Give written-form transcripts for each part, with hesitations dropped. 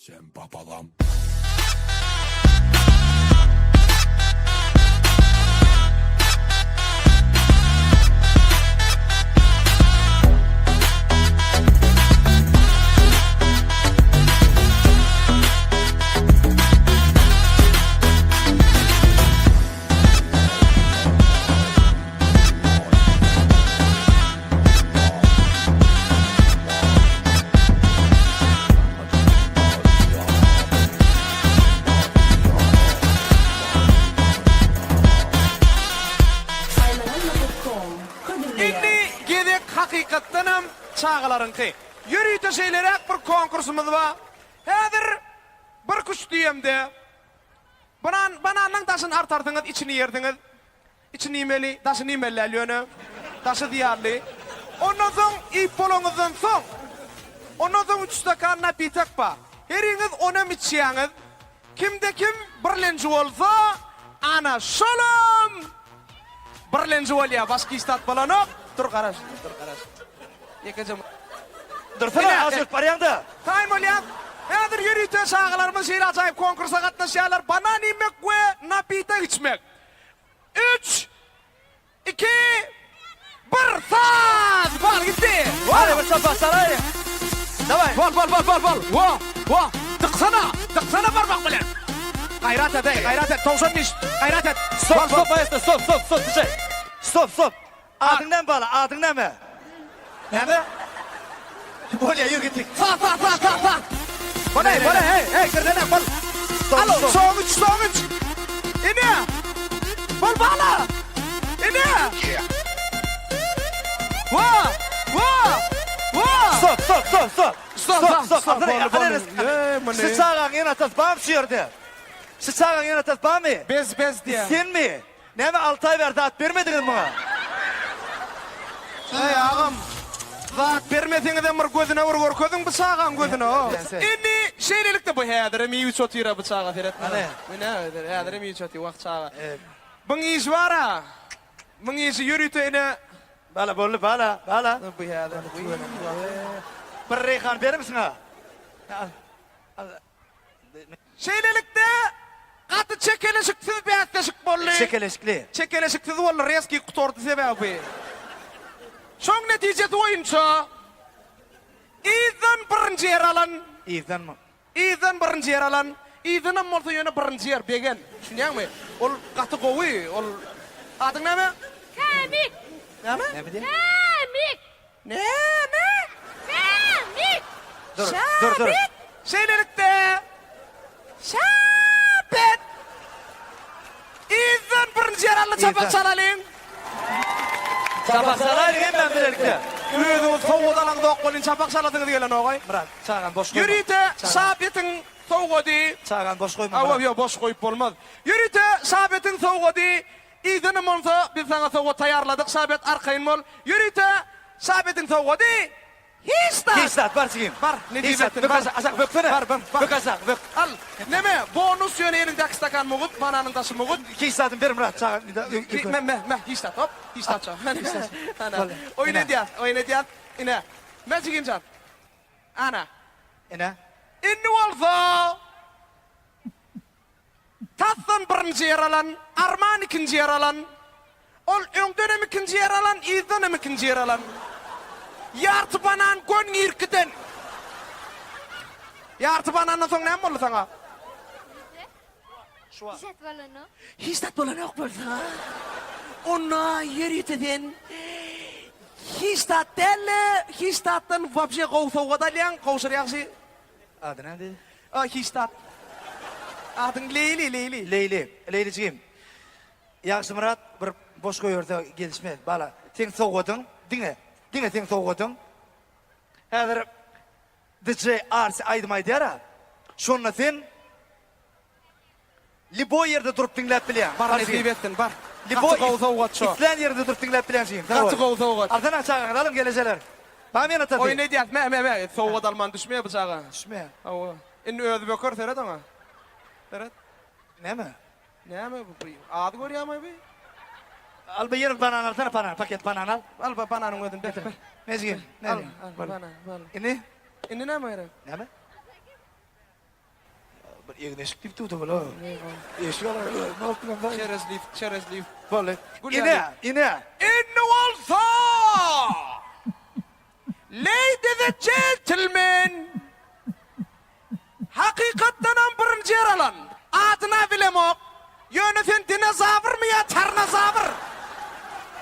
Sen babalam. Hakikatdanam çağalarınki. Yürüyte şeylerek bir konkursumuz var. Hazır bir kuş diyemde. Bananın taşını artardınız, içini yerdiniz. İçini yemeli, taşını yemelli. Taşı diyarlı. Ondan sonra ip bolonuzdan son. Ondan sonra 3 stakanına pitak ba. Heriniz ona içiyeniz. Kimde kim birlenci olsa ana şolum. Birlenci ol ya, başka istat balanok. Dur kardeş, dur kardeş. Yekeceğim. Dursana, az yurt parayanda. Time olyak. Hazır yürüyte sağlarımız şehir acayip konkursa katlaşıyorlar. Banan yemek ve napita içmek. 3, 2, 1, saat. Bal gitti. Hadi bersama saray. Davay. Bol. Tıksana parmak bilen. Gayret et, tavşanmış. Gayret et. Stop, bayasta, stop, bir şey. Stop. Adından bala, adından mı? Ne mi? Bolya, yürü gittik. Sağ. Bana, hey, girdene, bol. Alo, soğuç. İne. Bol bağla. İne. Vaa. Stop. Sıçağın yanatas bağım şiirdi. Sıçağın yanatas bağım mı? Bez diye. Sen mi? Ne mi 6 ay verdi, at vermediniz bana? Hey ağam. Zat vermesiniz de gözüne vur gözün bıçağın gözüne o. İni şeylelikte bu hedere mi üç otira bıçağı feret. Ne hedere mi üç otira vakt çağa. Bun iş var ha. Bun iş yürütüğüne. Bala. Bu hedere. Bir reyhan verir misin ha? Şeylelikte katı çekeleşiksiz bir atlaşık bollu. Çekeleşiksiz bollu reski kutordu sebebi. Şoň neticesi oyunça İzan birinci yer alan. İzan mı? İzan birinci yer alan. İzan'ın olsa yöne birinci yer begen. Şunyan mı? Ol katı kovi. Ol adın ne mi? Kemik. Ne mi? Ne mi diye? Kemik. Ne? Kemik. Dur. Şeylelikte Şabet İzan birinci yer alan çapak çalalım. Çapak saray hemen birlikte. Yürüdüğünüz soğuk alan dokkolun çapak çaladınız gelen oğay. Bırak, çağıran boş koyma. Yürüyte Şabet'in soğuğu değil. Çağıran boş koyma. Ama yok boş koyup olmaz. Yürüyte Şabet'in soğuğu değil. İznim olsa biz sana soğuğu tayarladık. Şabet arkayın mol. Yürüyte Şabet'in soğuğu değil. Histat, var çıkayım. Var. Ne diyecektin? Bök asak, böksene. Var. Bök asak, bök. Al. Ne mi? Bonus yöne elindeki stakan muğut. Bananın taşı muğut. Histat'ın verim rahat çağıran. Histat hop. Histat çağ. Oyun ediyat. İne. Ben çıkayım can. Ana. Ne? İnni olsa Tatsan birinci yer alan, Arman ikinci yer alan, ol öngdönem ikinci yer alan, İzdönem ikinci yer alan. Yartı banan gön irkiden. Yartı bananın son ne oldu sana? Hisset balonu. Histat bolan yok bolsa. Ona yürüteden. Histattan vapşe kovsa dalyan kovsar yaksi. Adı neydi? Histat. Adın Leyli. Leyli çıkayım. Yaxşı Murat, bir boş koyuyordu gelişme. Bala, sen soğudun, dinle sen soğudun. Hazır, DJ Arsi aydımaydı yara. Şonla sen, Liboy yerde durup dinlep bilen. Bar ne diyettin, bar. Liboy, İslen İslen yerde durup dinlep bilen şeyim. Katı kovsa Ardından çağırın, alın geleceler. Bana yana tadı. Oyun ediyat, soğuğa dalman düşmeye bıçağa. Düşme. İnni ödü bökür seyret ona. Seyret. Ne mi? Ne mi bu? Adı görüyor mu bu? Al bir yerim banan alsana banan, paket banan al. Al bananın ödün, bekle. Mezgin. Al banan. İni? İnni ne mi? Ne mi? Egneşik dip tuttu bula. Eşik ala, ne yaptın lan? Çerezliyip. Böyle. Gül İne, yani. ine. İnne olsa! Ladies and gentlemen! Hakikattan birinci yer alan. Adına bilemok. Yöneten dinozavr mı ya tarnazavr?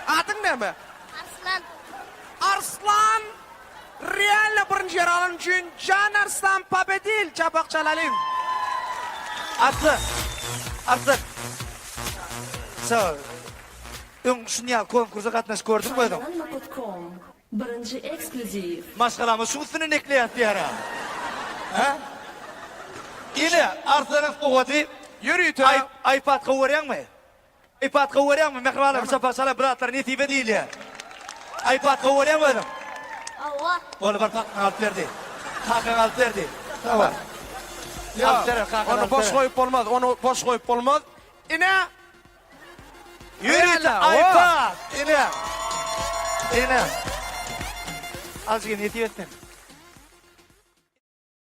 Adın ne mi? Arslan. Arslan. Realle birinci yer alan için Can Arslan Papedil Çabak Çalalim. Artık. Artık. Sağ ol. Şunu ya konkursa katnaş gördün mü adam? Anma.com birinci ekskluziv. Maşgalamı şu üstüne nekleyat bir ara. Ha? Yine Arslan'ın kuvveti Yürüytü. iPad kavurayan mı? iPad kavurayan mı? Mekrivalı bir sefer sana bıraklar netibe değil ya. iPad kavurayan mı adam? Allah. Onu bir kalkın alıp verdi. Kalkın alıp verdi. Tamam. Ya, Alıp verir, kalkın onu alıp boş verir. koyup olmaz. Onu boş koyup olmaz. İne. Yürü Hayalla, iPad. İne. İne. Azıcık netibe ettin.